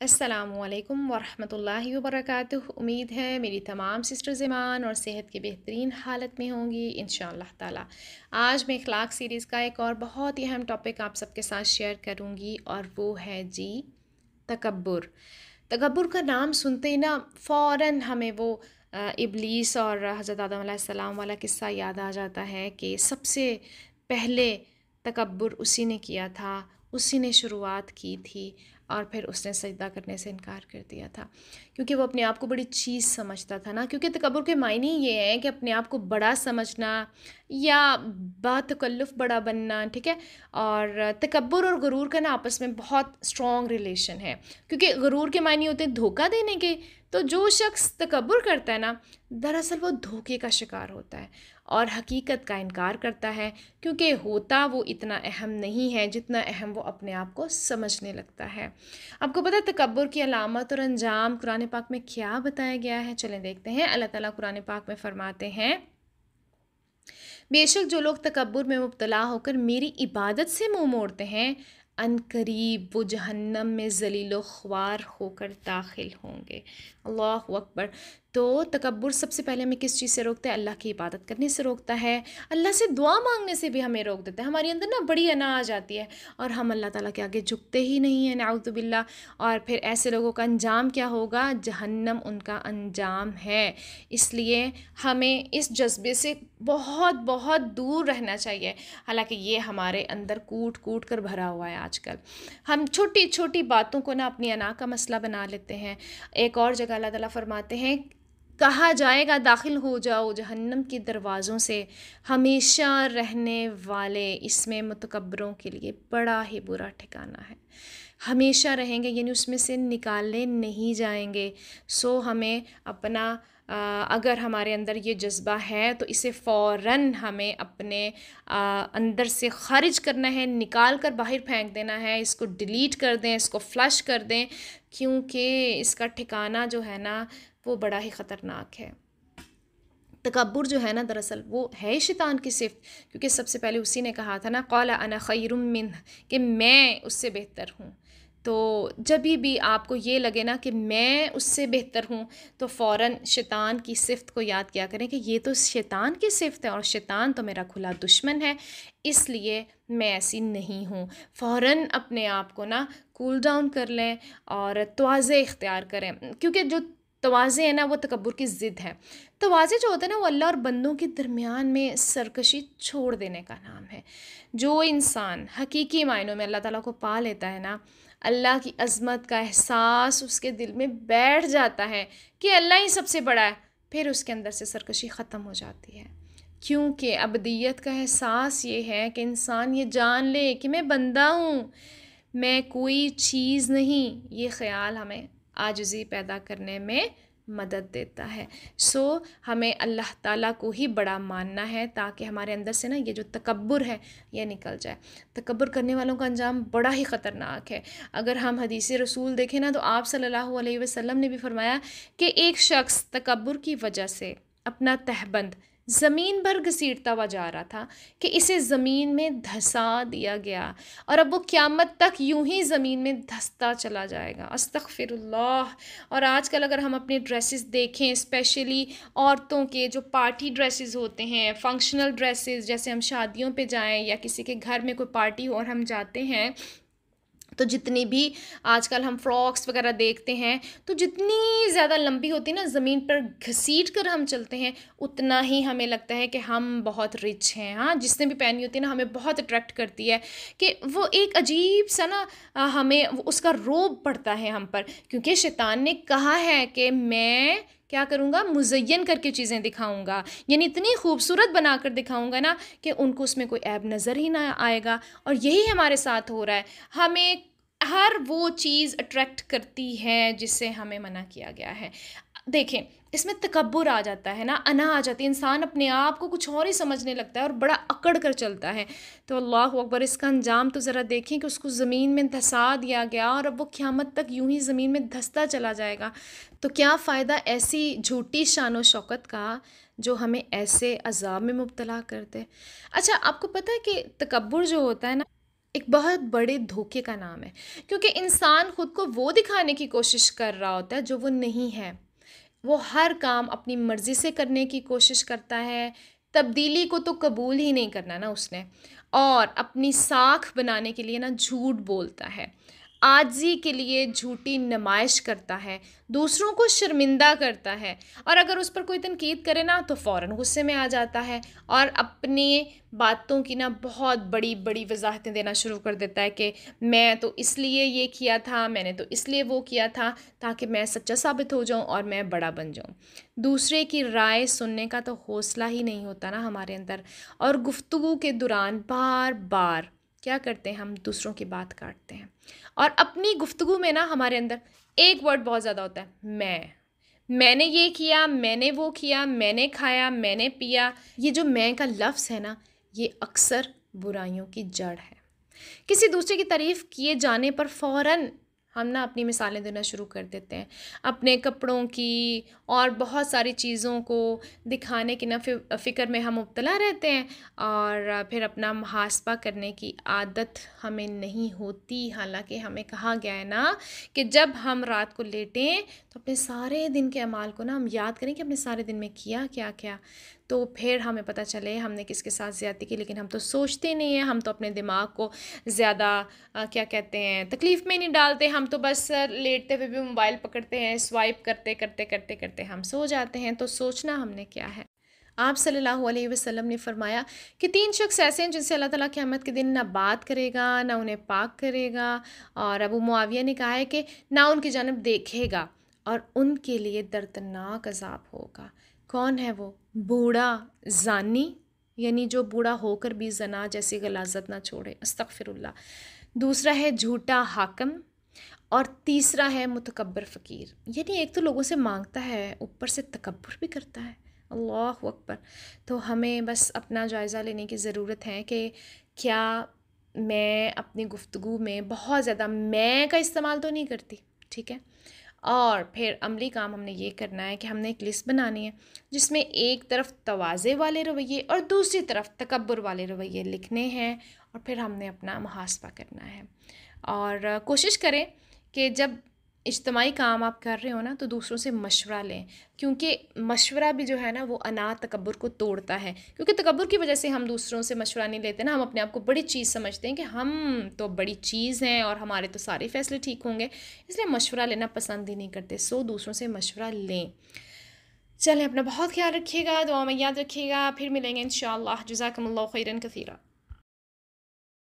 अस्सलामुअलैकुम वरहमतुल्लाहि वबरकातुहू। उम्मीद है मेरी तमाम सिस्टर्स ईमान और सेहत की बेहतरीन हालत में होंगी इंशाअल्लाह ताला। आज मैं इखलाक सीरीज़ का एक और बहुत ही अहम टॉपिक आप सबके साथ शेयर करूंगी और वो है जी तकब्बुर। तकब्बुर का नाम सुनते ही ना फ़ौरन हमें वो इब्लीस और हज़रत आदम अलैहिस्सलाम वाला किस्सा याद आ जाता है कि सबसे पहले तकब्बुर उसी ने किया था, उसी ने शुरुआत की थी और फिर उसने सजदा करने से इनकार कर दिया था क्योंकि वो अपने आप को बड़ी चीज़ समझता था ना। क्योंकि तकब्बुर के मायने ये हैं कि अपने आप को बड़ा समझना या बातकल्लुफ़ बड़ा बनना, ठीक है। और तकब्बुर और गुरूर का ना आपस में बहुत स्ट्रॉन्ग रिलेशन है क्योंकि गुरूर के मायने होते हैं धोखा देने के। तो जो शख्स तकब्बुर करता है ना, दरअसल वो धोखे का शिकार होता है और हकीकत का इनकार करता है क्योंकि होता वो इतना अहम नहीं है जितना अहम वो अपने आप को समझने लगता है। आपको पता है तकब्बुर की अलामत और अंजाम कुरान पाक में क्या बताया गया है? चलें देखते हैं। अल्लाह ताला कुरान पाक में फ़रमाते हैं, बेशक जो लोग तकब्बुर में मुब्तला होकर मेरी इबादत से मुंह मोड़ते हैं, अनकरीब वो जहन्नम में ज़लील ख्वार होकर दाखिल होंगे। अल्लाहु अकबर। तो तकब्बुर सबसे पहले हमें किस चीज़ से रोकता है? अल्लाह की इबादत करने से रोकता है, अल्लाह से दुआ मांगने से भी हमें रोक देता है। हमारे अंदर ना बड़ी अना आ जाती है और हम अल्लाह ताला के आगे झुकते ही नहीं हैं, नाउज़ु बिल्लाह। और फिर ऐसे लोगों का अंजाम क्या होगा? जहन्नम उनका अंजाम है। इसलिए हमें इस जज्बे से बहुत बहुत दूर रहना चाहिए। हालांकि ये हमारे अंदर कूट कूट कर भरा हुआ है आजकल। हम छोटी छोटी बातों को ना अपनी अना का मसला बना लेते हैं। एक और जगह अल्लाह ताला फरमाते हैं, कहा जाएगा दाखिल हो जाओ जहन्नम के दरवाज़ों से, हमेशा रहने वाले इसमें मुतकब्बरों के लिए बड़ा ही बुरा ठिकाना है। हमेशा रहेंगे यानी उसमें से निकालने नहीं जाएंगे। सो हमें अपना अगर हमारे अंदर ये जज्बा है तो इसे फ़ौरन हमें अपने अंदर से ख़ारिज करना है, निकाल कर बाहर फेंक देना है, इसको डिलीट कर दें, इसको फ्लश कर दें, क्योंकि इसका ठिकाना जो है ना वो बड़ा ही ख़तरनाक है। तकब्बुर जो है ना दरअसल वो है शैतान की सिफ़त, क्योंकि सबसे पहले उसी ने कहा था ना, क़ाल अना खैरुम मिन्ह, कि मैं उससे बेहतर हूँ। तो जब भी आपको ये लगे ना कि मैं उससे बेहतर हूँ तो फ़ौरन शैतान की सिफ़त को याद किया करें कि ये तो शैतान की सिफ़त है और शैतान तो मेरा खुला दुश्मन है, इसलिए मैं ऐसी नहीं हूँ। फ़ौरन अपने आप को ना कूल डाउन कर लें और तवाज़े इख्तियार करें, क्योंकि जो तवाज़े है ना वो तकब्बुर की ज़िद है। तवाज़े जो होता है ना वो अल्लाह और बंदों के दरमियान में सरकशी छोड़ देने का नाम है। जो इंसान हकीकी मायनों में अल्लाह ताला को पा लेता है ना, अल्लाह की अज़मत का एहसास उसके दिल में बैठ जाता है कि अल्लाह ही सबसे बड़ा है, फिर उसके अंदर से सरकशी ख़त्म हो जाती है। क्योंकि अबदियत का एहसास ये है कि इंसान ये जान ले कि मैं बंदा हूँ, मैं कोई चीज़ नहीं। ये ख़्याल हमें आजिज़ी पैदा करने में मदद देता है। सो हमें अल्लाह ताला को ही बड़ा मानना है ताकि हमारे अंदर से ना ये जो तकब्बुर है ये निकल जाए। तकब्बुर करने वालों का अंजाम बड़ा ही ख़तरनाक है। अगर हम हदीस रसूल देखें ना तो आप सल्लल्लाहु अलैहि वसल्लम ने भी फरमाया कि एक शख्स तकब्बुर की वजह से अपना तहबंद ज़मीन पर घसीटता हुआ जा रहा था कि इसे ज़मीन में धंसा दिया गया और अब वो क़यामत तक यूं ही ज़मीन में धंसता चला जाएगा। अस्तग़फिरुल्लाह। और आजकल अगर हम अपने ड्रेसेस देखें, स्पेशली औरतों के जो पार्टी ड्रेसेस होते हैं, फंक्शनल ड्रेसेस, जैसे हम शादियों पे जाएं या किसी के घर में कोई पार्टी हो और हम जाते हैं तो जितनी भी आजकल हम फ्रॉक्स वगैरह देखते हैं तो जितनी ज़्यादा लंबी होती है ना, ज़मीन पर घसीट कर हम चलते हैं, उतना ही हमें लगता है कि हम बहुत रिच हैं। हाँ, जिसने भी पहनी होती है ना हमें बहुत अट्रैक्ट करती है कि वो एक अजीब सा ना हमें उसका रोब पड़ता है हम पर, क्योंकि शैतान ने कहा है कि मैं क्या करूँगा, मुज़य्यन करके चीज़ें दिखाऊँगा, यानी इतनी खूबसूरत बना कर दिखाऊँगा ना कि उनको उसमें कोई ऐब नज़र ही ना आएगा। और यही हमारे साथ हो रहा है। हमें हर वो चीज़ अट्रैक्ट करती है जिससे हमें मना किया गया है। देखें, इसमें तकब्बुर आ जाता है ना, अना आ जाती है, इंसान अपने आप को कुछ और ही समझने लगता है और बड़ा अकड़ कर चलता है। तो अल्लाह अकबर, इसका अंजाम तो ज़रा देखें कि उसको ज़मीन में धंसा दिया गया और अब वो क़यामत तक यूं ही ज़मीन में धंसता चला जाएगा। तो क्या फ़ायदा ऐसी झूठी शान व शौकत का जो हमें ऐसे अज़ाब में मुब्तला कर दे। अच्छा, आपको पता है कि तकब्बुर जो होता है ना एक बहुत बड़े धोखे का नाम है, क्योंकि इंसान खुद को वो दिखाने की कोशिश कर रहा होता है जो वो नहीं है। वो हर काम अपनी मर्ज़ी से करने की कोशिश करता है, तब्दीली को तो कबूल ही नहीं करना ना उसने, और अपनी साख बनाने के लिए ना झूठ बोलता है, आजी के लिए झूठी नुमाइश करता है, दूसरों को शर्मिंदा करता है, और अगर उस पर कोई तनकीद करे ना तो फ़ौरन गुस्से में आ जाता है और अपनी बातों की ना बहुत बड़ी बड़ी वजाहतें देना शुरू कर देता है कि मैं तो इसलिए ये किया था, मैंने तो इसलिए वो किया था, ताकि मैं सच्चा साबित हो जाऊं और मैं बड़ा बन जाऊं। दूसरे की राय सुनने का तो हौसला ही नहीं होता ना हमारे अंदर, और गुफ्तगू के दौरान बार बार क्या करते हैं, हम दूसरों की बात काटते हैं, और अपनी गुफ्तगू में ना हमारे अंदर एक वर्ड बहुत ज़्यादा होता है, मैंने ये किया, मैंने वो किया, मैंने खाया, मैंने पिया। ये जो मैं का लफ्ज़ है ना, ये अक्सर बुराइयों की जड़ है। किसी दूसरे की तारीफ़ किए जाने पर फ़ौरन हम ना अपनी मिसालें देना शुरू कर देते हैं, अपने कपड़ों की और बहुत सारी चीज़ों को दिखाने की ना फ़िक्र में हम मुब्तला रहते हैं, और फिर अपना मुहासबा करने की आदत हमें नहीं होती। हालांकि हमें कहा गया है ना कि जब हम रात को लेटें तो अपने सारे दिन के अमाल को ना हम याद करें कि अपने सारे दिन में किया क्या क्या, तो फिर हमें पता चले हमने किसके साथ ज़्यादती की। लेकिन हम तो सोचते नहीं हैं, हम तो अपने दिमाग को ज़्यादा क्या कहते हैं, तकलीफ़ में नहीं डालते, हम तो बस लेटते हुए भी मोबाइल पकड़ते हैं, स्वाइप करते करते करते करते हम सो जाते हैं। तो सोचना हमने क्या है। आप सल्लल्लाहु अलैहि वसल्लम ने फरमाया कि 3 शख्स ऐसे हैं जिनसे अल्लाह ताला क़यामत के दिन ना बात करेगा, ना उन्हें पाक करेगा, और अबू मुआविया ने कहा है कि ना उनकी जानब देखेगा, और उनके लिए दर्दनाक अज़ाब होगा। कौन है वो? बूढ़ा ज़ानी, यानी जो बूढ़ा होकर भी ज़ना जैसी गलाज़त ना छोड़े, अस्तग़फ़िरुल्लाह। दूसरा है झूठा हाकिम, और तीसरा है मुतकब्बर फ़कीर। यानी एक तो लोगों से मांगता है, ऊपर से तकब्बुर भी करता है। अल्लाहु अकबर। तो हमें बस अपना जायज़ा लेने की ज़रूरत है कि क्या मैं अपनी गुफ्तगू में बहुत ज़्यादा मैं का इस्तेमाल तो नहीं करती, ठीक है। और फिर अमली काम हमने ये करना है कि हमने एक लिस्ट बनानी है जिसमें एक तरफ तवाज़े वाले रवैये और दूसरी तरफ तकब्बुर वाले रवैये लिखने हैं, और फिर हमने अपना मुहासबा करना है। और कोशिश करें कि जब इज्तिमाई काम आप कर रहे हो ना तो दूसरों से मशवरा लें, क्योंकि मशवरा भी जो है ना वो अना तकब्बुर को तोड़ता है। क्योंकि तकब्बुर की वजह से हम दूसरों से मशवरा नहीं लेते ना, हम अपने आप को बड़ी चीज़ समझते हैं कि हम तो बड़ी चीज़ हैं और हमारे तो सारे फ़ैसले ठीक होंगे, इसलिए मशवरा लेना पसंद ही नहीं करते। सो दूसरों से मशवरा लें। चलें, अपना बहुत ख्याल रखिएगा, दुआ में याद रखिएगा, फिर मिलेंगे इंशाअल्लाह। जज़ाकमुल्लाहु खैरन कसीरा।